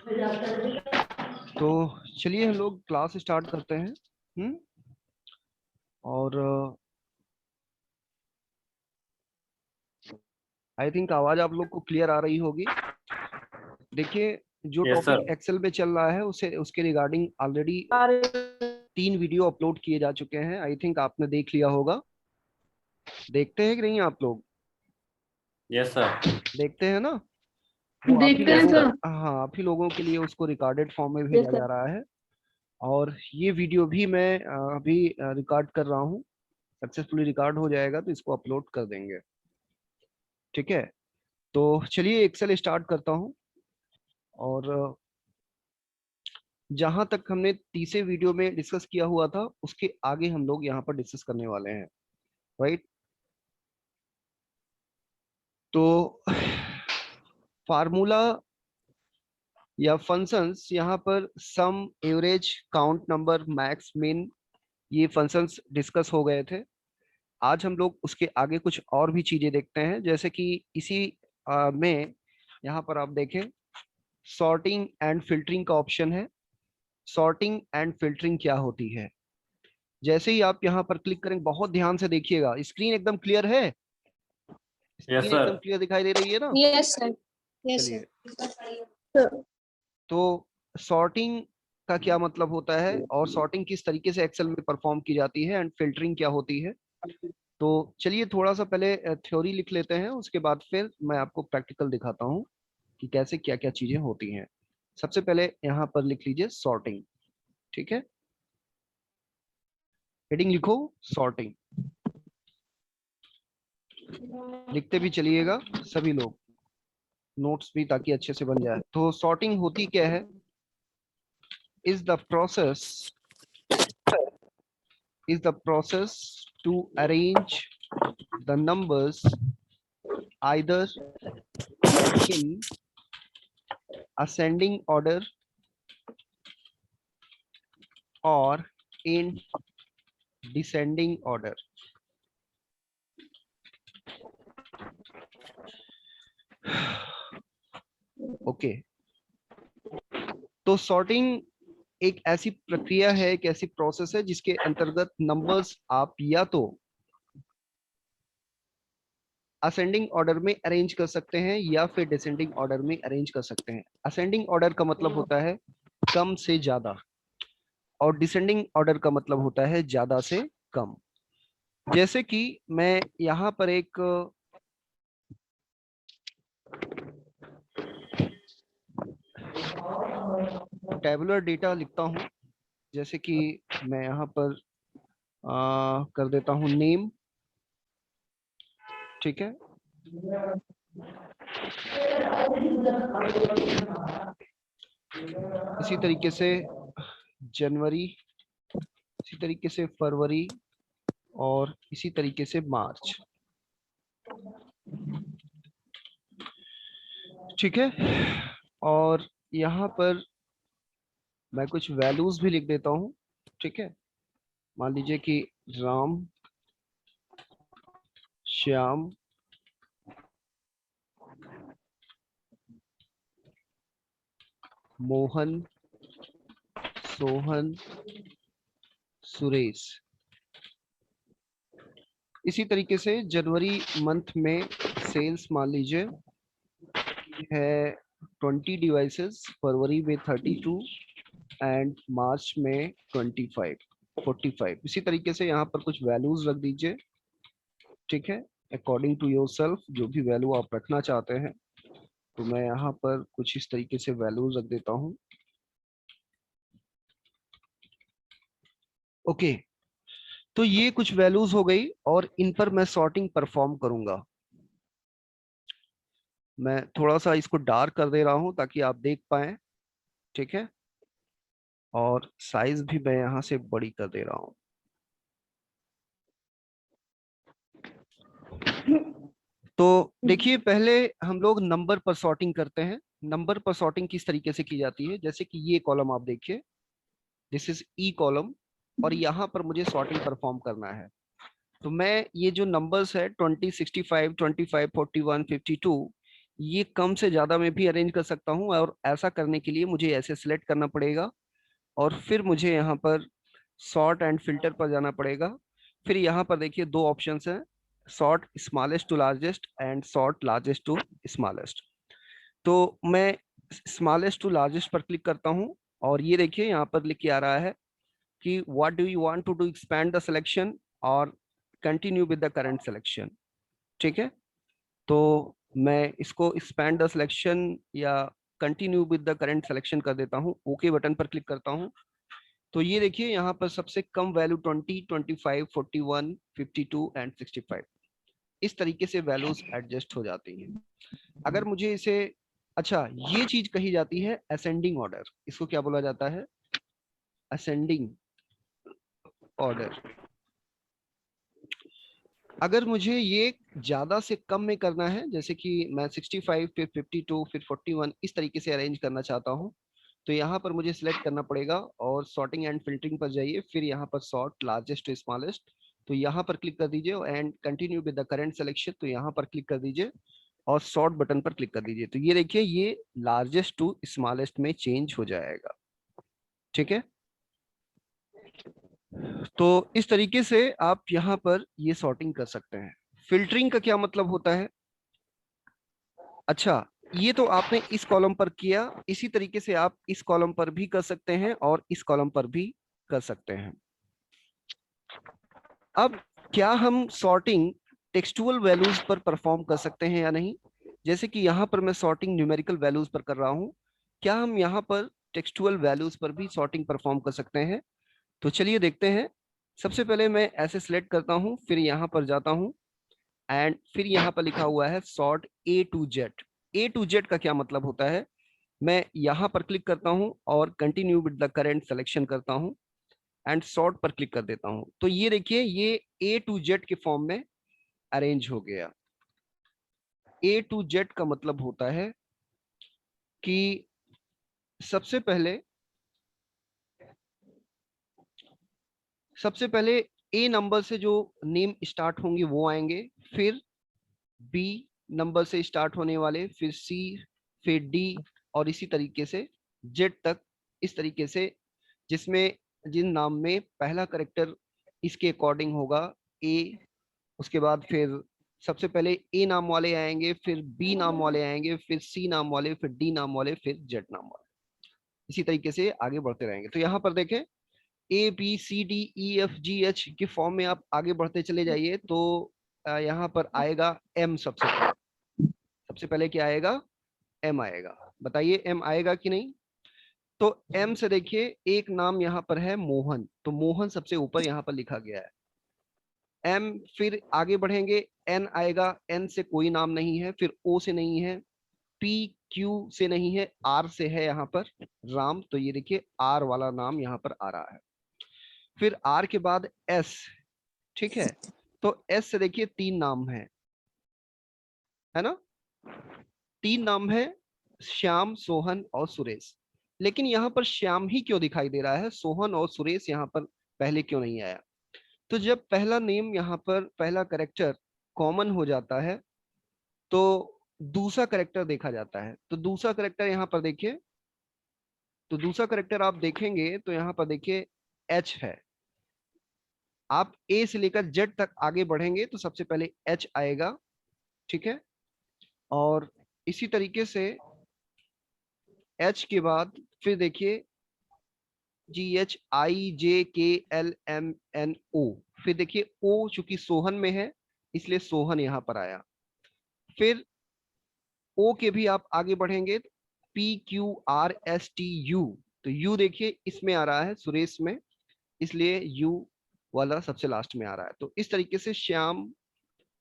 तो चलिए हम लोग क्लास स्टार्ट करते हैं। और आई थिंक आवाज आप लोग को क्लियर आ रही होगी। देखिए, जो यस टॉपिक सर। एक्सेल पे चल रहा है उसे उसके रिगार्डिंग ऑलरेडी 3 वीडियो अपलोड किए जा चुके हैं। आई थिंक आपने देख लिया होगा। देखते हैं कि नहीं आप लोग? Yes sir. देखते हैं ना। वो आप ही देखते हैं लोगों, सर। हाँ, आप ही लोगों के लिए उसको रिकॉर्डेड फॉर्म में यस भेजा जा सर। रहा है। और ये वीडियो भी मैं अभी रिकॉर्ड कर रहा हूँ। सक्सेसफुली रिकॉर्ड हो जाएगा तो इसको अपलोड कर देंगे। ठीक है, तो चलिए एक्सेल स्टार्ट करता हूँ। और जहां तक हमने तीसरे वीडियो में डिस्कस किया हुआ था उसके आगे हम लोग यहाँ पर डिस्कस करने वाले हैं, राइट। तो फार्मूला या फंक्शंस यहाँ पर सम, एवरेज, काउंट नंबर, मैक्स, मिन, ये फंक्शंस डिस्कस हो गए थे। आज हम लोग उसके आगे कुछ और भी चीजें देखते हैं, जैसे कि इसी में यहाँ पर आप देखें, सॉर्टिंग एंड फिल्टरिंग का ऑप्शन है। सॉर्टिंग एंड फिल्टरिंग क्या होती है? जैसे ही आप यहाँ पर क्लिक करेंगे, बहुत ध्यान से देखिएगा, स्क्रीन एकदम क्लियर है। Yes screen sir. एकदम क्लियर दिखाई दे रही है ना? Yes sir. यस चलिए, सर। तो सॉर्टिंग का क्या मतलब होता है और सॉर्टिंग किस तरीके से एक्सेल में परफॉर्म की जाती है, एंड फिल्टरिंग क्या होती है। तो चलिए थोड़ा सा पहले थ्योरी लिख लेते हैं, उसके बाद फिर मैं आपको प्रैक्टिकल दिखाता हूँ कि कैसे क्या क्या चीजें होती हैं। सबसे पहले यहाँ पर लिख लीजिए सॉर्टिंग। ठीक है, हेडिंग लिखो सॉर्टिंग, लिखते भी चलिएगा सभी लोग, नोट्स भी ताकि अच्छे से बन जाए। तो सॉर्टिंग होती क्या है? Is the process to arrange the numbers either in ascending order or in descending order. Okay, तो सॉर्टिंग एक ऐसी प्रक्रिया है, एक ऐसी प्रोसेस है जिसके अंतर्गत नंबर्स आप या तो असेंडिंग ऑर्डर में अरेंज कर सकते हैं या फिर डिसेंडिंग ऑर्डर में अरेंज कर सकते हैं। असेंडिंग ऑर्डर का मतलब होता है कम से ज्यादा, और डिसेंडिंग ऑर्डर का मतलब होता है ज्यादा से कम। जैसे कि मैं यहाँ पर एक टेबुलर डेटा लिखता हूँ। जैसे कि मैं यहाँ पर कर देता हूँ नेम। ठीक है, इसी तरीके से जनवरी, इसी तरीके से फरवरी, और इसी तरीके से मार्च। ठीक है, और यहाँ पर मैं कुछ वैल्यूज भी लिख देता हूँ। ठीक है, मान लीजिए कि राम, श्याम, मोहन, सोहन, सुरेश। इसी तरीके से जनवरी मंथ में सेल्स मान लीजिए है 20 डिवाइसेस, फरवरी में 32, एंड मार्च में 25, 45। इसी तरीके से यहाँ पर कुछ वैल्यूज रख दीजिए। ठीक है, अकॉर्डिंग टू योर सेल्फ, जो भी वैल्यू आप रखना चाहते हैं। तो मैं यहाँ पर कुछ इस तरीके से वैल्यूज रख देता हूँ। ओके, तो ये कुछ वैल्यूज हो गई और इन पर मैं सॉर्टिंग परफॉर्म करूंगा। मैं थोड़ा सा इसको डार्क कर दे रहा हूं ताकि आप देख पाए। ठीक है, और साइज भी मैं यहां से बड़ी कर दे रहा हूं। तो देखिए, पहले हम लोग नंबर पर सॉर्टिंग करते हैं। नंबर पर सॉर्टिंग किस तरीके से की जाती है? जैसे कि ये कॉलम आप देखिए, दिस इज ई कॉलम, और यहाँ पर मुझे सॉर्टिंग परफॉर्म करना है। तो मैं ये जो नंबर्स है 20, 65, 25, 41, 52, ये कम से ज्यादा में भी अरेंज कर सकता हूँ, और ऐसा करने के लिए मुझे ऐसे सिलेक्ट करना पड़ेगा और फिर मुझे यहाँ पर सॉर्ट एंड फिल्टर पर जाना पड़ेगा। फिर यहाँ पर देखिए दो ऑप्शंस हैं, sort smallest to largest and sort largest to smallest. तो मैं स्मॉलेस्ट टू लार्जेस्ट पर क्लिक करता हूँ और ये देखिए यहाँ पर लिख के आ रहा है कि what do you want to do, expand the selection और continue with the current selection. ठीक है, तो मैं इसको एक्सपैंड द सिलेक्शन या continue with the current selection कर देता हूँ, ओके बटन पर क्लिक करता हूँ। तो ये देखिए यहाँ पर सबसे कम वैल्यू 20, 25, 41, 52 एंड 65, इस तरीके से वैल्यूज एडजस्ट हो जाती हैं। अगर मुझे इसे, अच्छा ये चीज कही जाती है असेंडिंग ऑर्डर, इसको क्या बोला जाता है, असेंडिंग ऑर्डर। अगर मुझे ये ज्यादा से कम में करना है, जैसे कि मैं 65 फिर 52 फिर 41 इस तरीके से अरेंज करना चाहता हूँ, तो यहाँ पर मुझे सिलेक्ट करना पड़ेगा और सॉर्टिंग एंड फिल्टरिंग पर जाइए, फिर यहाँ पर सॉर्ट लार्जेस्ट टू स्मॉलेस्ट, तो यहाँ पर क्लिक कर दीजिए and continue with the current selection, तो यहाँ पर क्लिक कर दीजिए और सॉर्ट बटन पर क्लिक कर दीजिए। तो ये देखिए ये लार्जेस्ट टू स्मॉलेस्ट में चेंज हो जाएगा। ठीक है, तो इस तरीके से आप यहाँ पर ये सॉर्टिंग कर सकते हैं। फिल्टरिंग का क्या मतलब होता है, अच्छा ये तो आपने इस कॉलम पर किया, इसी तरीके से आप इस कॉलम पर भी कर सकते हैं और इस कॉलम पर भी कर सकते हैं। अब क्या हम सॉर्टिंग टेक्सटुअल वैल्यूज पर परफॉर्म कर सकते हैं या नहीं, जैसे कि यहाँ पर मैं सॉर्टिंग न्यूमेरिकल वैल्यूज पर कर रहा हूँ, क्या हम यहाँ पर टेक्सटुअल वैल्यूज पर भी सॉर्टिंग परफॉर्म कर सकते हैं? तो चलिए देखते हैं। सबसे पहले मैं ऐसे सिलेक्ट करता हूँ, फिर यहाँ पर जाता हूँ एंड फिर यहाँ पर लिखा हुआ है sort A to Z. A to Z का क्या मतलब होता है, मैं यहाँ पर क्लिक करता हूँ और continue with the current selection करता हूँ एंड सॉर्ट पर क्लिक कर देता हूँ, तो ये देखिए ये ए टू जेड के फॉर्म में अरेंज हो गया। ए टू जेड का मतलब होता है कि सबसे पहले ए नंबर से जो नेम स्टार्ट होंगे वो आएंगे, फिर बी नंबर से स्टार्ट होने वाले, फिर सी, फिर डी, और इसी तरीके से जेड तक, इस तरीके से जिसमें जिन नाम में पहला करेक्टर इसके अकॉर्डिंग होगा ए, उसके बाद फिर सबसे पहले ए नाम वाले आएंगे, फिर बी नाम वाले आएंगे, फिर सी नाम वाले, फिर डी नाम वाले, फिर जेड नाम वाले, इसी तरीके से आगे बढ़ते रहेंगे। तो यहाँ पर देखें A B C D E F G H के फॉर्म में आप आगे बढ़ते चले जाइए, तो यहाँ पर आएगा एम सबसे पहले। सबसे पहले क्या आएगा, एम आएगा। बताइए एम आएगा कि नहीं? तो एम से देखिए एक नाम यहाँ पर है मोहन, तो मोहन सबसे ऊपर यहाँ पर लिखा गया है एम। फिर आगे बढ़ेंगे, एन आएगा, एन से कोई नाम नहीं है, फिर ओ से नहीं है, पी क्यू से नहीं है, आर से है यहाँ पर राम, तो ये देखिए आर वाला नाम यहाँ पर आ रहा है। फिर आर के बाद एस, ठीक है, तो एस से देखिए तीन नाम है ना, तीन नाम है, श्याम, सोहन और सुरेश। लेकिन यहाँ पर श्याम ही क्यों दिखाई दे रहा है, सोहन और सुरेश यहाँ पर पहले क्यों नहीं आया? तो जब पहला नेम यहाँ पर पहला करेक्टर कॉमन हो जाता है तो दूसरा करेक्टर देखा जाता है। तो दूसरा करेक्टर यहाँ पर देखिए, तो दूसरा करेक्टर आप देखेंगे तो यहाँ पर देखिए एच है। आप ए से लेकर जेड तक आगे बढ़ेंगे तो सबसे पहले एच आएगा, ठीक है, और इसी तरीके से एच के बाद फिर देखिए जी एच आई जे के एल एम एन ओ, फिर देखिए ओ चूंकि सोहन में है इसलिए सोहन यहाँ पर आया। फिर ओ के भी आप आगे बढ़ेंगे, P Q R S T U, तो यू देखिए इसमें आ रहा है सुरेश में, इसलिए यू वाला सबसे लास्ट में आ रहा है। तो इस तरीके से श्याम,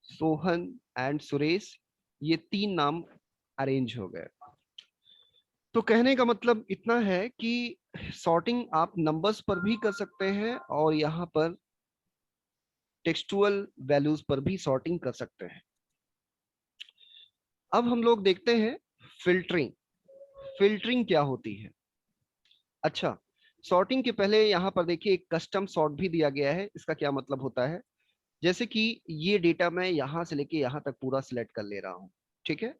सोहन एंड सुरेश, ये तीन नाम अरेंज हो गए। तो कहने का मतलब इतना है कि सॉर्टिंग आप नंबर्स पर भी कर सकते हैं और यहाँ पर टेक्सटुअल वैल्यूज पर भी सॉर्टिंग कर सकते हैं। अब हम लोग देखते हैं फिल्टरिंग। फिल्टरिंग क्या होती है? अच्छा, सॉर्टिंग के पहले यहाँ पर देखिए एक कस्टम सॉर्ट भी दिया गया है। इसका क्या मतलब होता है, जैसे कि ये डेटा मैं यहाँ से लेके यहाँ तक पूरा सिलेक्ट कर ले रहा हूँ, ठीक है,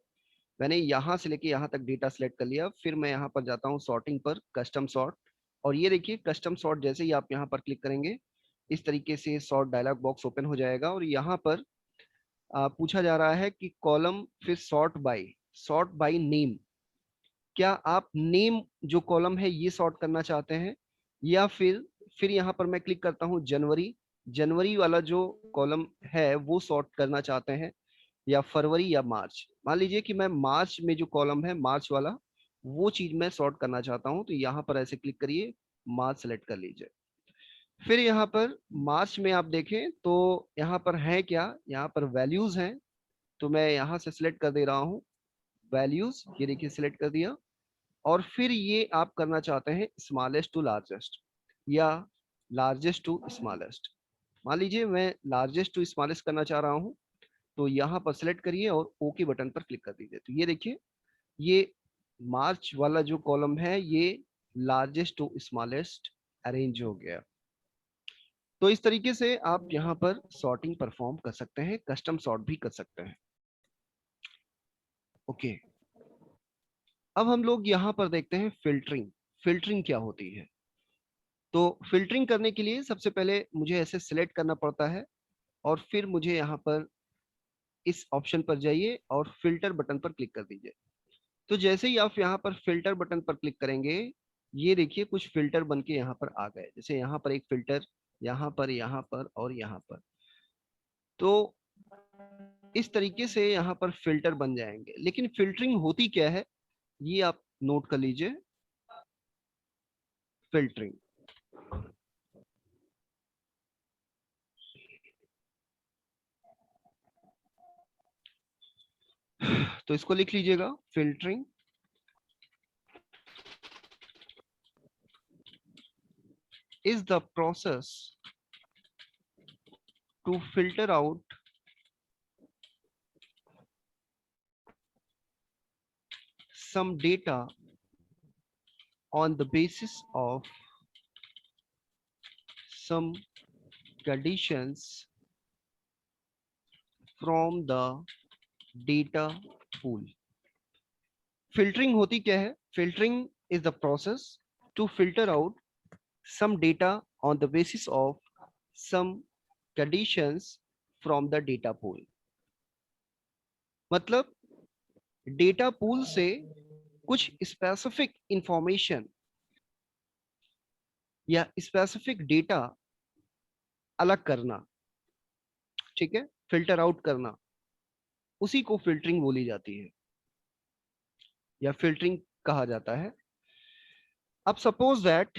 मैंने यहाँ से लेके यहाँ तक डेटा सेलेक्ट कर लिया, फिर मैं यहाँ पर जाता हूँ सॉर्टिंग पर, कस्टम सॉर्ट, और ये देखिए कस्टम सॉर्ट जैसे ही आप यहाँ पर क्लिक करेंगे इस तरीके से सॉर्ट डायलॉग बॉक्स ओपन हो जाएगा, और यहाँ पर पूछा जा रहा है कि कॉलम फिर सॉर्ट बाय नेम। क्या आप नेम जो कॉलम है ये सॉर्ट करना चाहते हैं, या फिर यहाँ पर मैं क्लिक करता हूँ जनवरी वाला जो कॉलम है वो सॉर्ट करना चाहते हैं, या फरवरी या मार्च। मान लीजिए कि मैं मार्च में जो कॉलम है मार्च वाला वो चीज मैं सॉर्ट करना चाहता हूँ, तो यहाँ पर ऐसे क्लिक करिए, मार्च सेलेक्ट कर लीजिए। फिर यहाँ पर मार्च में आप देखें तो यहाँ पर है क्या, यहाँ पर वैल्यूज हैं, तो मैं यहाँ से सिलेक्ट कर दे रहा हूँ वैल्यूज, ये देखिए सिलेक्ट कर दिया। और फिर ये आप करना चाहते हैं स्मॉलेस्ट टू लार्जेस्ट या लार्जेस्ट टू स्मॉलेस्ट। मान लीजिए मैं लार्जेस्ट टू स्मॉलेस्ट करना चाह रहा हूँ, तो यहाँ पर सिलेक्ट करिए और ओके बटन पर क्लिक कर दीजिए। तो ये देखिए ये मार्च वाला जो कॉलम है ये लार्जेस्ट टू स्मॉलेस्ट अरेंज हो गया। तो इस तरीके से आप यहाँ पर सॉर्टिंग परफॉर्म कर सकते हैं, कस्टम सॉर्ट भी कर सकते हैं। ओके, अब हम लोग यहाँ पर देखते हैं फिल्टरिंग। फिल्टरिंग क्या होती है? तो फिल्टरिंग करने के लिए सबसे पहले मुझे ऐसे सिलेक्ट करना पड़ता है, और फिर मुझे यहाँ पर इस ऑप्शन पर जाइए और फिल्टर बटन पर क्लिक कर दीजिए। तो जैसे ही आप यहाँ पर फिल्टर बटन पर क्लिक करेंगे, ये देखिए कुछ फिल्टर बन के यहाँ पर आ गए। जैसे यहाँ पर एक फिल्टर, यहाँ पर और यहाँ पर, तो इस तरीके से यहाँ पर फिल्टर बन जाएंगे। लेकिन फिल्टरिंग होती क्या है ये आप नोट कर लीजिए। फिल्टरिंग, तो इसको लिख लीजिएगा, filtering is the process to filter out some data on the basis of some conditions from the data pool. Filtering होती क्या है? Filtering is the process to filter out some data on the basis of some conditions from the data pool. मतलब data pool से कुछ specific information या specific data अलग करना, ठीक है, फिल्टर आउट करना, उसी को फिल्टरिंग बोली जाती है या फिल्टरिंग कहा जाता है। अब सपोज दैट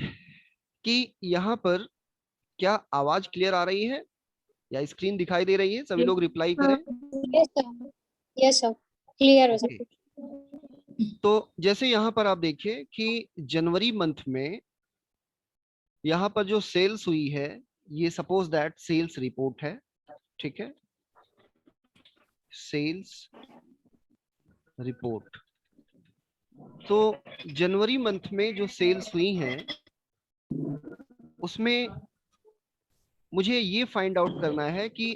कि यहाँ पर क्या आवाज क्लियर आ रही है या स्क्रीन दिखाई दे रही है? सभी लोग रिप्लाई करें। यस सर, क्लियर है Okay. सब। तो जैसे यहाँ पर आप देखिए कि जनवरी मंथ में यहाँ पर जो सेल्स हुई है, ये सपोज दैट सेल्स रिपोर्ट है, ठीक है, सेल्स रिपोर्ट। तो जनवरी मंथ में जो सेल्स हुई हैं उसमें मुझे ये फाइंड आउट करना है कि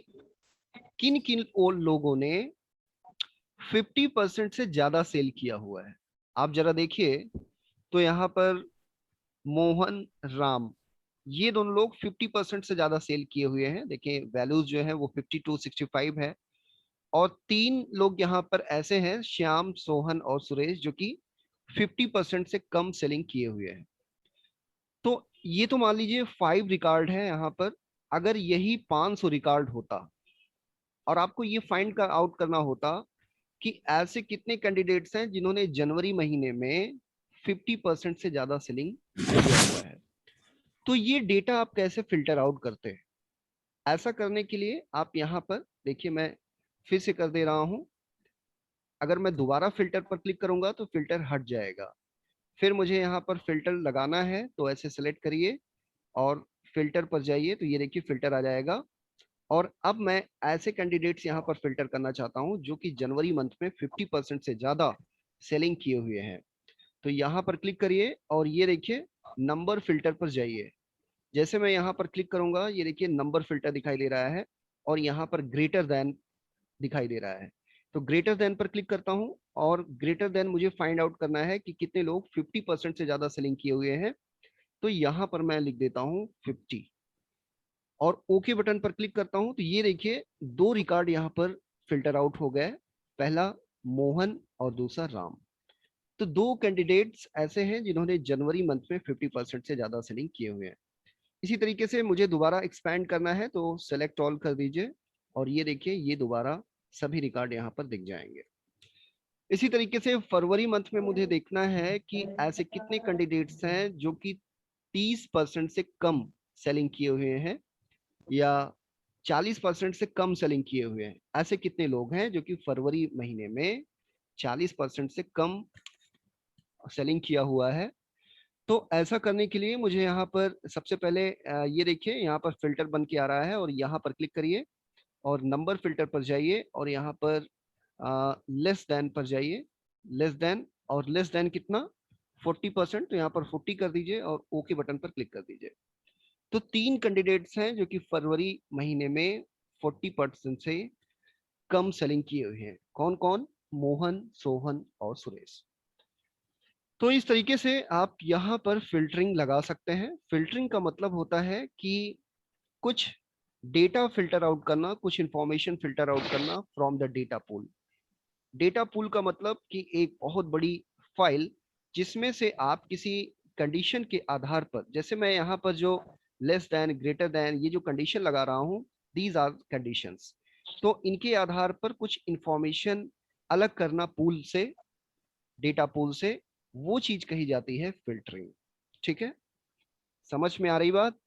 किन किन लोगों ने 50% से ज्यादा सेल किया हुआ है। आप जरा देखिए तो यहाँ पर मोहन राम, ये दोनों लोग 50% से ज्यादा सेल किए हुए हैं। देखिए वैल्यूज जो है वो 52, 65 है। और 3 लोग यहाँ पर ऐसे हैं, श्याम, सोहन और सुरेश, जो कि 50% से कम सेलिंग किए हुए हैं। तो ये तो मान लीजिए 5 रिकॉर्ड है यहाँ पर। अगर यही 500 रिकॉर्ड होता और आपको ये फाइंड आउट करना होता कि ऐसे कितने कैंडिडेट्स हैं जिन्होंने जनवरी महीने में 50% से ज्यादा सेलिंग किया हुआ है, तो ये डेटा आप कैसे फिल्टर आउट करते हैं? ऐसा करने के लिए आप यहाँ पर देखिए, मैं फिर से कर दे रहा हूं। अगर मैं दोबारा फिल्टर पर क्लिक करूंगा तो फिल्टर हट जाएगा। फिर मुझे यहाँ पर फिल्टर लगाना है, तो ऐसे सेलेक्ट करिए और फिल्टर पर जाइए, तो ये देखिए फिल्टर आ जाएगा। और अब मैं ऐसे कैंडिडेट्स यहाँ पर फिल्टर करना चाहता हूँ जो कि जनवरी मंथ में 50% से ज्यादा सेलिंग किए हुए हैं। तो यहाँ पर क्लिक करिए और ये देखिए नंबर फिल्टर पर जाइए। जैसे मैं यहाँ पर क्लिक करूंगा, ये देखिए नंबर फिल्टर दिखाई दे रहा है और यहाँ पर ग्रेटर देन दिखाई दे रहा है। तो ग्रेटर देन पर क्लिक करता हूं और ग्रेटर देन मुझे फाइंड आउट करना है कि कितने लोग 50% से ज्यादा सेलिंग किए हुए हैं। तो यहां पर मैं लिख देता हूं 50 और ओके बटन पर क्लिक करता हूं। तो ये देखिए 2 रिकॉर्ड यहाँ पर फिल्टर आउट हो गए, पहला मोहन और दूसरा राम। तो 2 कैंडिडेट्स ऐसे हैं जिन्होंने जनवरी मंथ में 50% से ज्यादा सेलिंग किए हुए हैं। इसी तरीके से मुझे दोबारा एक्सपैंड करना है तो सेलेक्ट ऑल कर दीजिए और ये देखिए ये दोबारा सभी रिकॉर्ड यहाँ पर दिख जाएंगे। इसी तरीके से फरवरी मंथ में मुझे देखना है कि ऐसे कितने कैंडिडेट्स हैं जो कि 30% से कम सेलिंग किए हुए हैं या 40% से कम सेलिंग किए हुए हैं। ऐसे कितने लोग हैं जो कि फरवरी महीने में 40% से कम सेलिंग किया हुआ है। तो ऐसा करने के लिए मुझे यहाँ पर सबसे पहले ये देखिए यहाँ पर फिल्टर बन के आ रहा है और यहाँ पर क्लिक करिए और नंबर फिल्टर पर जाइए और यहाँ पर लेस देन पर जाइए। लेस देन और लेस देन कितना 40%, तो यहाँ पर 40 कर दीजिए और ओके बटन पर क्लिक कर दीजिए। तो 3 कैंडिडेट्स हैं जो कि फरवरी महीने में 40% से कम सेलिंग किए हुए हैं। कौन कौन? मोहन, सोहन और सुरेश। तो इस तरीके से आप यहाँ पर फिल्टरिंग लगा सकते हैं। फिल्टरिंग का मतलब होता है कि कुछ डेटा फिल्टर आउट करना, कुछ इंफॉर्मेशन फिल्टर आउट करना from the data pool. Data pool का मतलब कि एक बहुत बड़ी फाइल जिसमें से आप किसी कंडीशन के आधार पर, जैसे मैं यहाँ पर जो लेस देन, ग्रेटर देन, ये जो कंडीशन लगा रहा हूँ, दीज आर कंडीशंस। तो इनके आधार पर कुछ इंफॉर्मेशन अलग करना पूल से, डेटा पूल से, वो चीज कही जाती है फिल्टरिंग। ठीक है, समझ में आ रही बात?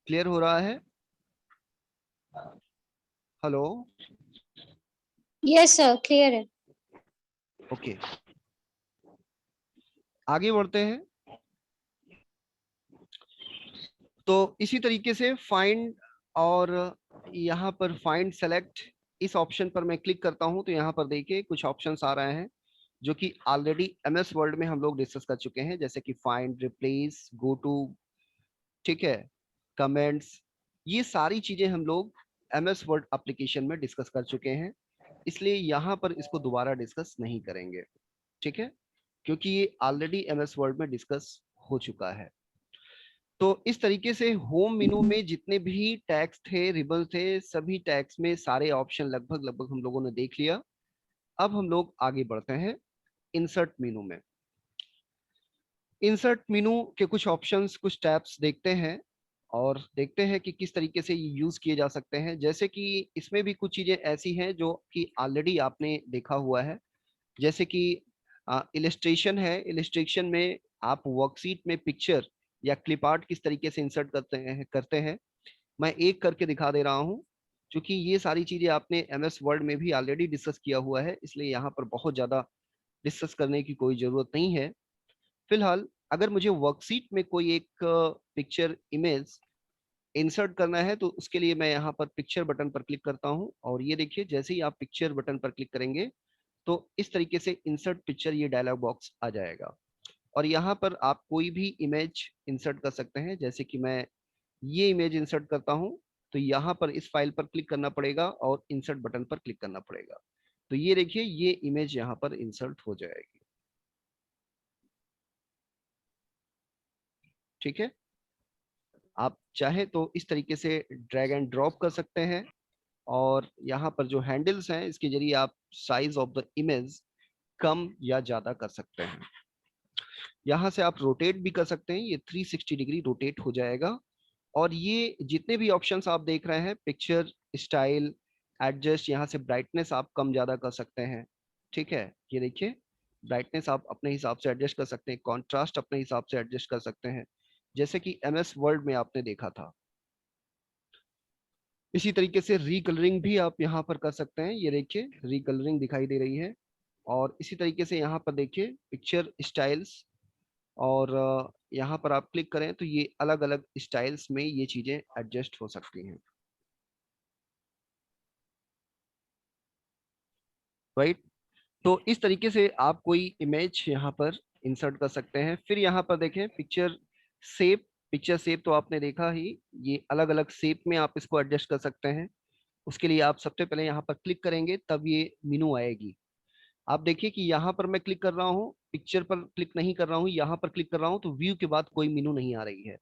क्लियर हो रहा है? हेलो? Yes, sir. Clear है. ओके, आगे बढ़ते हैं। तो इसी तरीके से फाइंड और यहाँ पर फाइंड सेलेक्ट, इस ऑप्शन पर मैं क्लिक करता हूँ तो यहाँ पर देखिए कुछ ऑप्शंस आ रहे हैं जो कि ऑलरेडी एमएस वर्ड में हम लोग डिस्कस कर चुके हैं, जैसे कि फाइंड, रिप्लेस, गो टू, ठीक है, कमेंट्स। ये सारी चीजें हम लोग एमएस वर्ड एप्लीकेशन में डिस्कस कर चुके हैं, इसलिए यहाँ पर इसको दोबारा डिस्कस नहीं करेंगे। ठीक है, क्योंकि ये ऑलरेडी एमएस वर्ड में डिस्कस हो चुका है। तो इस तरीके से होम मेनू में जितने भी टैग्स थे, रिबन थे, सभी टैग्स में सारे ऑप्शन लगभग लगभग हम लोगों ने देख लिया। अब हम लोग आगे बढ़ते हैं इंसर्ट मेनू में। इंसर्ट मेनू के कुछ ऑप्शंस, कुछ टैब्स देखते हैं और देखते हैं कि किस तरीके से ये यूज किए जा सकते हैं। जैसे कि इसमें भी कुछ चीजें ऐसी हैं जो कि ऑलरेडी आपने देखा हुआ है, जैसे कि इलिस्ट्रेशन है। इलिस्ट्रेशन में आप वर्कशीट में पिक्चर या क्लिप आर्ट किस तरीके से इंसर्ट करते हैं। मैं एक करके दिखा दे रहा हूँ, क्योंकि ये सारी चीजें आपने एमएस वर्ड में भी ऑलरेडी डिस्कस किया हुआ है, इसलिए यहाँ पर बहुत ज्यादा डिस्कस करने की कोई जरूरत नहीं है। फिलहाल अगर मुझे वर्कशीट में कोई एक पिक्चर इमेज इंसर्ट करना है तो उसके लिए मैं यहाँ पर पिक्चर बटन पर क्लिक करता हूँ और ये देखिए जैसे ही आप पिक्चर बटन पर क्लिक करेंगे तो इस तरीके से इंसर्ट पिक्चर, ये डायलॉग बॉक्स आ जाएगा और यहाँ पर आप कोई भी इमेज इंसर्ट कर सकते हैं। जैसे कि मैं ये इमेज इंसर्ट करता हूँ तो यहाँ पर इस फाइल पर क्लिक करना पड़ेगा और इंसर्ट बटन पर क्लिक करना पड़ेगा। तो ये देखिए ये इमेज यहाँ पर इंसर्ट हो जाएगी। ठीक है, आप चाहे तो इस तरीके से ड्रैग एंड ड्रॉप कर सकते हैं और यहाँ पर जो हैंडल्स हैं इसके जरिए आप साइज ऑफ द इमेज कम या ज्यादा कर सकते हैं। यहाँ से आप रोटेट भी कर सकते हैं, ये 360 डिग्री रोटेट हो जाएगा। और ये जितने भी ऑप्शंस आप देख रहे हैं, पिक्चर स्टाइल, एडजस्ट, यहाँ से ब्राइटनेस आप कम ज्यादा कर सकते हैं। ठीक है, ये देखिए ब्राइटनेस आप अपने हिसाब से एडजस्ट कर सकते हैं, कॉन्ट्रास्ट अपने हिसाब से एडजस्ट कर सकते हैं, जैसे कि एमएस वर्ड में आपने देखा था। इसी तरीके से रिकलरिंग भी आप यहाँ पर कर सकते हैं, ये देखिए रिकलरिंग दिखाई दे रही है। और इसी तरीके से यहाँ पर देखिए पिक्चर स्टाइल्स, और यहाँ पर आप क्लिक करें तो ये अलग अलग स्टाइल्स में ये चीजें एडजस्ट हो सकती हैं। राइट, तो इस तरीके से आप कोई इमेज यहाँ पर इंसर्ट कर सकते हैं। फिर यहाँ पर देखें पिक्चर शेप। पिक्चर शेप तो आपने देखा ही, ये अलग अलग शेप में आप इसको एडजस्ट कर सकते हैं। उसके लिए आप सबसे पहले यहाँ पर क्लिक करेंगे, तब ये मेनू आएगी। आप देखिए कि यहाँ पर मैं क्लिक कर रहा हूँ, पिक्चर पर क्लिक नहीं कर रहा हूँ, यहाँ पर क्लिक कर रहा हूँ तो व्यू के बाद कोई मेनू नहीं आ रही है।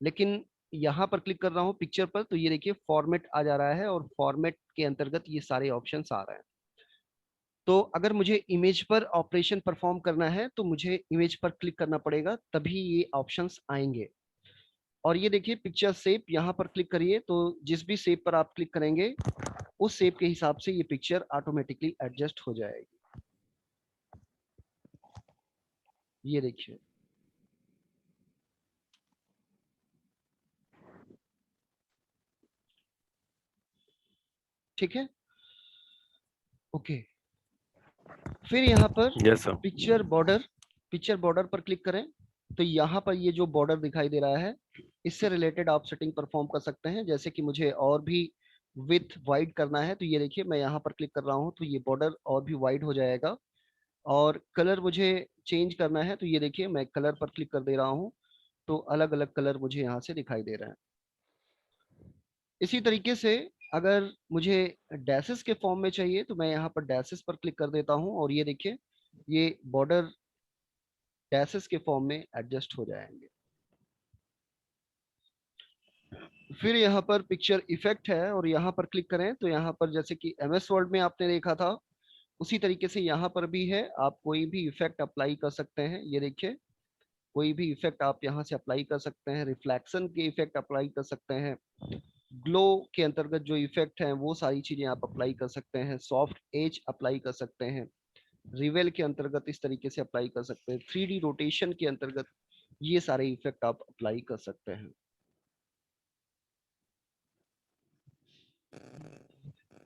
लेकिन यहाँ पर क्लिक कर रहा हूँ पिक्चर पर, तो ये देखिए फॉर्मेट आ जा रहा है और फॉर्मेट के अंतर्गत ये सारे ऑप्शंस आ रहे हैं। तो अगर मुझे इमेज पर ऑपरेशन परफॉर्म करना है तो मुझे इमेज पर क्लिक करना पड़ेगा, तभी ये ऑप्शंस आएंगे। और ये देखिए पिक्चर शेप, यहाँ पर क्लिक करिए तो जिस भी शेप पर आप क्लिक करेंगे उस शेप के हिसाब से ये पिक्चर ऑटोमेटिकली एडजस्ट हो जाएगी। ये देखिए, ठीक है, ओके। फिर यहाँ पर यस सर। पिक्चर बॉर्डर पर क्लिक करें तो यहाँ पर ये जो बॉर्डर दिखाई दे रहा है, इससे रिलेटेड आप सेटिंग परफॉर्म कर सकते हैं। जैसे कि मुझे और भी विड्थ वाइड करना है तो ये देखिए मैं यहाँ पर क्लिक कर रहा हूँ तो ये बॉर्डर और भी वाइड हो जाएगा। और कलर मुझे चेंज करना है तो ये देखिए मैं कलर पर क्लिक कर दे रहा हूँ, तो अलग अलग कलर मुझे यहाँ से दिखाई दे रहे हैं। इसी तरीके से अगर मुझे डैसेस के फॉर्म में चाहिए तो मैं यहाँ पर डैसेस पर क्लिक कर देता हूँ और ये देखिए ये बॉर्डर डैसेस के फॉर्म में एडजस्ट हो जाएंगे। फिर यहाँ पर पिक्चर इफेक्ट है और यहाँ पर क्लिक करें तो यहाँ पर जैसे कि MS वर्ड में आपने देखा था उसी तरीके से यहाँ पर भी है, आप कोई भी इफेक्ट अप्लाई कर सकते हैं। ये देखिए कोई भी इफेक्ट आप यहाँ से अप्लाई कर सकते हैं, रिफ्लेक्शन के इफेक्ट अप्लाई कर सकते हैं, ग्लो के अंतर्गत जो इफेक्ट हैं वो सारी चीजें आप अप्लाई कर सकते हैं, सॉफ्ट एज अप्लाई कर सकते हैं, रिवेल के अंतर्गत इस तरीके से अप्लाई कर सकते हैं, 3D रोटेशन के अंतर्गत ये सारे इफेक्ट आप अप्लाई कर सकते हैं।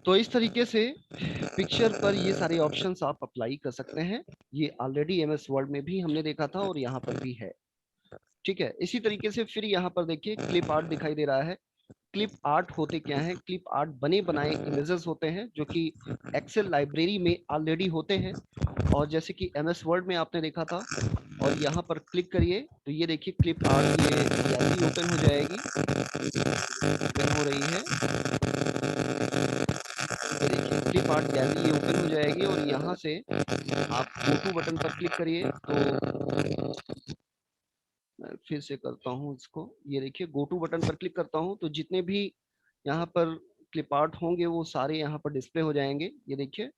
तो इस तरीके से पिक्चर पर ये सारे ऑप्शंस आप अप्लाई कर सकते हैं। ये ऑलरेडी MS वर्ड में भी हमने देखा था और यहाँ पर भी है, ठीक है। इसी तरीके से फिर यहाँ पर देखिए क्लिप आर्ट दिखाई दे रहा है। क्लिप आर्ट होते क्या हैं? क्लिप आर्ट बने बनाए इमेजेस होते हैं जो कि एक्सेल लाइब्रेरी में ऑलरेडी होते हैं। और जैसे कि MS वर्ड में आपने देखा था, और यहाँ पर क्लिक करिए तो ये देखिए क्लिप आर्ट ये गैलरी ओपन हो जाएगी, ओपन हो रही है। ये देखिए क्लिप आर्ट गैलरी ये ओपन हो जाएगी और यहाँ से आप गो टू बटन पर क्लिक करिए तो मैं फिर से करता हूँ इसको। ये देखिए गो टू बटन पर क्लिक करता हूँ तो जितने भी यहाँ पर क्लिप आर्ट होंगे वो सारे यहाँ पर डिस्प्ले हो जाएंगे। ये देखिए,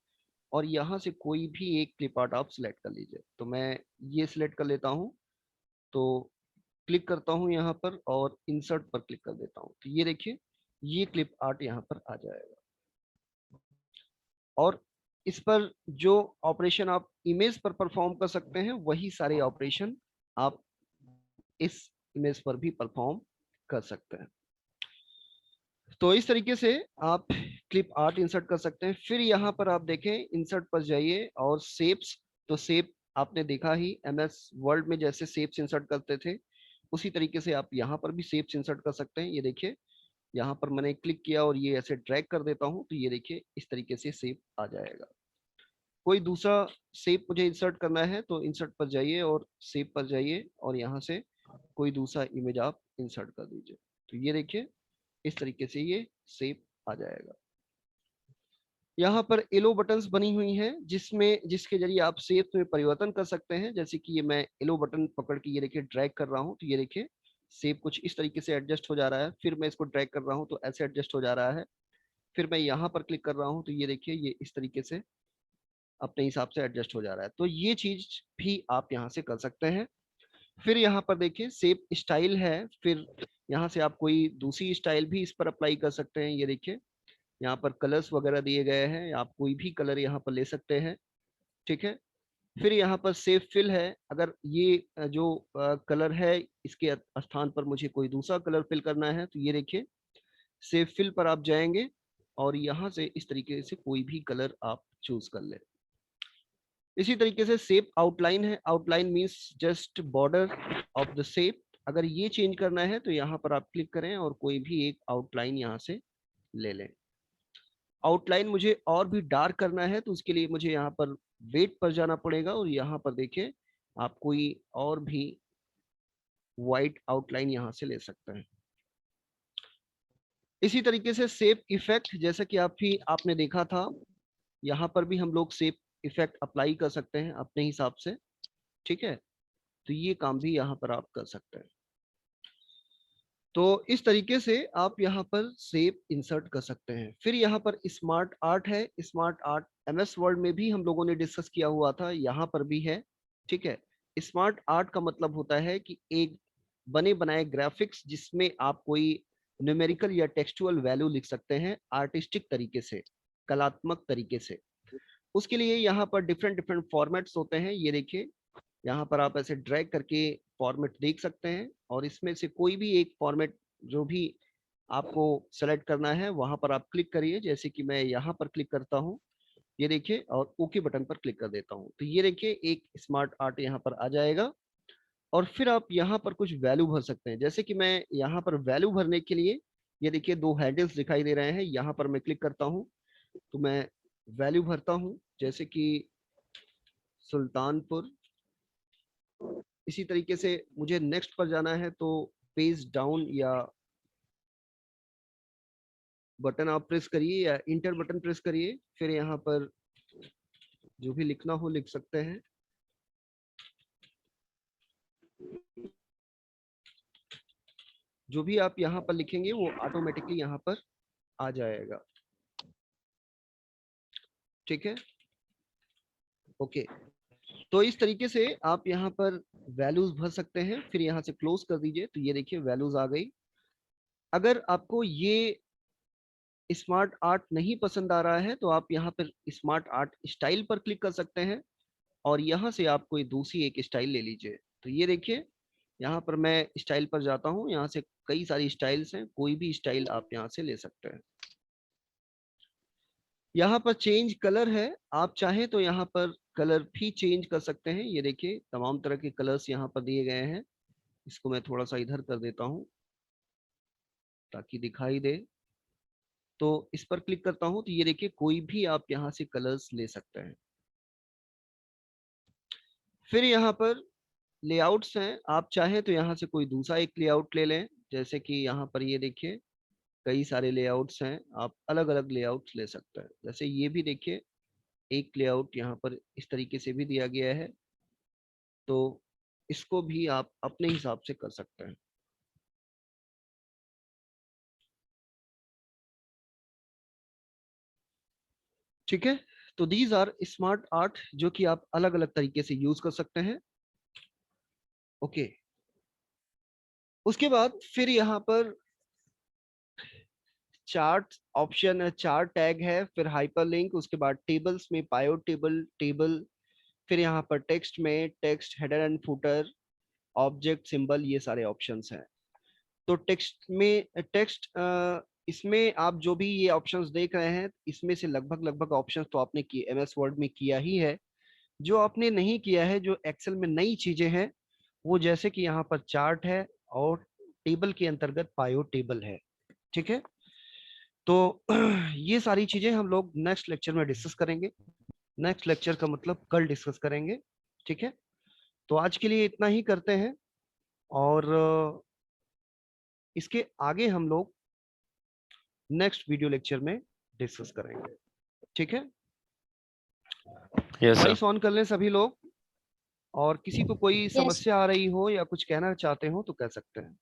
और यहाँ से कोई भी एक क्लिप आर्ट आप सिलेक्ट कर लीजिए। तो मैं ये सिलेक्ट कर लेता हूँ, तो क्लिक करता हूँ यहाँ पर और इंसर्ट पर क्लिक कर देता हूँ। तो ये देखिए ये क्लिप आर्ट यहाँ पर आ जाएगा। और इस पर जो ऑपरेशन आप इमेज पर परफॉर्म कर सकते हैं वही सारे ऑपरेशन आप इस इमेज पर भी परफॉर्म कर सकते हैं। तो इस तरीके से आप क्लिप आर्ट इंसर्ट कर सकते हैं। फिर यहाँ पर आप देखें इंसर्ट पर जाइए और शेप्स, तो शेप आपने देखा ही MS वर्ड में जैसे शेप्स इंसर्ट करते थे उसी तरीके से आप यहाँ पर भी शेप्स इंसर्ट कर सकते हैं। ये देखिए यहाँ पर मैंने क्लिक किया और ये ऐसे ड्रैग कर देता हूँ तो ये देखिए इस तरीके से शेप आ जाएगा। कोई दूसरा शेप मुझे इंसर्ट करना है तो इंसर्ट पर जाइए और शेप पर जाइए और यहाँ से कोई दूसरा इमेज आप इंसर्ट कर दीजिए। तो ये देखिए इस तरीके से ये शेप आ जाएगा। यहाँ पर एलो बटन्स बनी हुई हैं जिसके जरिए आप शेप में परिवर्तन कर सकते हैं। जैसे कि ये मैं एलो बटन पकड़ के ये देखिए ड्रैग कर रहा हूँ तो ये देखिए शेप कुछ इस तरीके से एडजस्ट हो जा रहा है। फिर मैं इसको ड्रैग कर रहा हूँ तो ऐसे एडजस्ट हो जा रहा है। फिर मैं यहाँ पर क्लिक कर रहा हूँ तो ये देखिए ये इस तरीके से अपने हिसाब से एडजस्ट हो जा रहा है। तो ये चीज भी आप यहाँ से कर सकते हैं। फिर यहाँ पर देखिए शेप स्टाइल है, फिर यहाँ से आप कोई दूसरी स्टाइल भी इस पर अप्लाई कर सकते हैं। ये देखिए यहाँ पर कलर्स वगैरह दिए गए हैं, आप कोई भी कलर यहाँ पर ले सकते हैं, ठीक है। फिर यहाँ पर सेव फिल है, अगर ये जो कलर है इसके स्थान पर मुझे कोई दूसरा कलर फिल करना है तो ये देखिए सेव फिल पर आप जाएंगे और यहाँ से इस तरीके से कोई भी कलर आप चूज कर ले। इसी तरीके से शेप आउटलाइन है, outline means just border of the shape. अगर ये चेंज करना है तो यहाँ पर आप क्लिक करें और कोई भी एक आउटलाइन यहाँ से ले लें। आउटलाइन मुझे और भी डार्क करना है तो उसके लिए मुझे यहाँ पर वेट पर जाना पड़ेगा और यहाँ पर देखिए आप कोई और भी वाइट आउटलाइन यहाँ से ले सकते हैं। इसी तरीके से सेप इफेक्ट, जैसा कि आपने देखा था, यहाँ पर भी हम लोग सेप इफेक्ट अप्लाई कर सकते हैं अपने हिसाब से। ठीक है, तो ये काम भी यहाँ पर आप कर सकते हैं। तो इस तरीके से आप यहाँ पर सेप इंसर्ट कर सकते हैं। फिर यहाँ पर स्मार्ट आर्ट है। स्मार्ट आर्ट MS वर्ड में भी हम लोगों ने डिस्कस किया हुआ था, यहाँ पर भी है। ठीक है, स्मार्ट आर्ट का मतलब होता है कि एक बने बनाए ग्राफिक्स जिसमें आप कोई न्यूमेरिकल या टेक्सचुअल वैल्यू लिख सकते हैं आर्टिस्टिक तरीके से, कलात्मक तरीके से। उसके लिए यहाँ पर डिफरेंट डिफरेंट फॉर्मेट्स होते हैं। ये देखिए, यहाँ पर आप ऐसे ड्रैग करके फॉर्मेट देख सकते हैं, और इसमें से कोई भी एक फॉर्मेट जो भी आपको सेलेक्ट करना है वहां पर आप क्लिक करिए। जैसे कि मैं यहाँ पर क्लिक करता हूँ, ये देखिए, और ओके बटन पर क्लिक कर देता हूँ, तो ये देखिए एक स्मार्ट आर्ट यहाँ पर आ जाएगा। और फिर आप यहाँ पर कुछ वैल्यू भर सकते हैं। जैसे कि मैं यहाँ पर वैल्यू भरने के लिए, ये देखिए 2 हैंडल्स दिखाई दे रहे हैं, यहाँ पर मैं क्लिक करता हूँ तो मैं वैल्यू भरता हूँ, जैसे कि सुल्तानपुर। इसी तरीके से मुझे नेक्स्ट पर जाना है तो पेज डाउन या बटन आप प्रेस करिए या इंटर बटन प्रेस करिए, फिर यहाँ पर जो भी लिखना हो लिख सकते हैं। जो भी आप यहाँ पर लिखेंगे वो ऑटोमेटिकली यहाँ पर आ जाएगा। ठीक है, ओके। तो इस तरीके से आप यहाँ पर वैल्यूज भर सकते हैं। फिर यहाँ से क्लोज कर दीजिए, तो ये देखिए वैल्यूज आ गई। अगर आपको ये स्मार्ट आर्ट नहीं पसंद आ रहा है तो आप यहाँ पर स्मार्ट आर्ट स्टाइल पर क्लिक कर सकते हैं, और यहाँ से आप कोई दूसरी एक स्टाइल ले लीजिए। तो ये देखिए, यहाँ पर मैं स्टाइल पर जाता हूँ, यहाँ से कई सारी स्टाइल्स हैं, कोई भी स्टाइल आप यहाँ से ले सकते हैं। यहाँ पर चेंज कलर है, आप चाहें तो यहाँ पर कलर भी चेंज कर सकते हैं। ये देखिए तमाम तरह के कलर्स यहाँ पर दिए गए हैं। इसको मैं थोड़ा सा इधर कर देता हूँ ताकि दिखाई दे। तो इस पर क्लिक करता हूँ तो ये देखिए कोई भी आप यहाँ से कलर्स ले सकते हैं। फिर यहाँ पर लेआउट्स हैं, आप चाहें तो यहाँ से कोई दूसरा एक लेआउट ले लें। जैसे कि यहाँ पर ये देखिए कई सारे लेआउट्स हैं, आप अलग अलग लेआउट्स ले सकते हैं। जैसे ये भी देखिए एक लेआउट यहाँ पर इस तरीके से भी दिया गया है, तो इसको भी आप अपने हिसाब से कर सकते हैं। ठीक है, तो दीज आर स्मार्ट आर्ट जो कि आप अलग अलग तरीके से यूज कर सकते हैं। ओके, उसके बाद फिर यहाँ पर चार्ट ऑप्शन है, चार्ट टैग है, फिर हाइपरलिंक, उसके बाद टेबल्स में पायो टेबल टेबल, फिर यहाँ पर टेक्स्ट में text header and footer, object symbol, ये सारे ऑप्शंस हैं। तो टेक्स्ट में टेक्स्ट इसमें आप जो भी ये ऑप्शंस देख रहे हैं, इसमें से लगभग लगभग ऑप्शंस तो आपने MS वर्ड में किया ही है। जो आपने नहीं किया है, जो एक्सेल में नई चीजें हैं, वो जैसे कि यहाँ पर चार्ट है और टेबल के अंतर्गत पायो टेबल है। ठीक है, तो ये सारी चीजें हम लोग नेक्स्ट लेक्चर में डिस्कस करेंगे। नेक्स्ट लेक्चर का मतलब कल डिस्कस करेंगे। ठीक है, तो आज के लिए इतना ही करते हैं, और इसके आगे हम लोग नेक्स्ट वीडियो लेक्चर में डिस्कस करेंगे। ठीक है, यस माइक सर। ऑन कर लें सभी लोग, और किसी को कोई Yes. समस्या आ रही हो या कुछ कहना चाहते हो तो कह सकते हैं।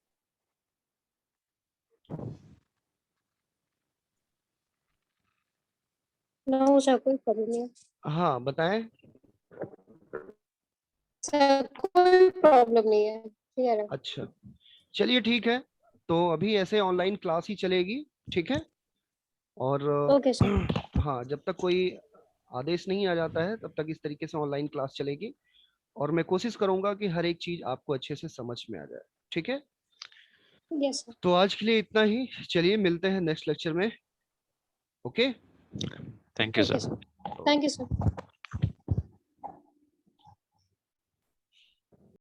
No, sir, कोई प्रॉब्लम नहीं है। हाँ बताएं। सर कोई प्रॉब्लम नहीं है, क्लियर है। अच्छा, चलिए ठीक है, तो अभी ऐसे ऑनलाइन क्लास ही चलेगी। ठीक है, और ओके सर। हाँ, जब तक कोई आदेश नहीं आ जाता है तब तक इस तरीके से ऑनलाइन क्लास चलेगी, और मैं कोशिश करूंगा कि हर एक चीज आपको अच्छे से समझ में आ जाए। ठीक है, यस सर। तो आज के लिए इतना ही, चलिए मिलते हैं नेक्स्ट लेक्चर में। Okay, thank you okay sir. Sir, thank you sir.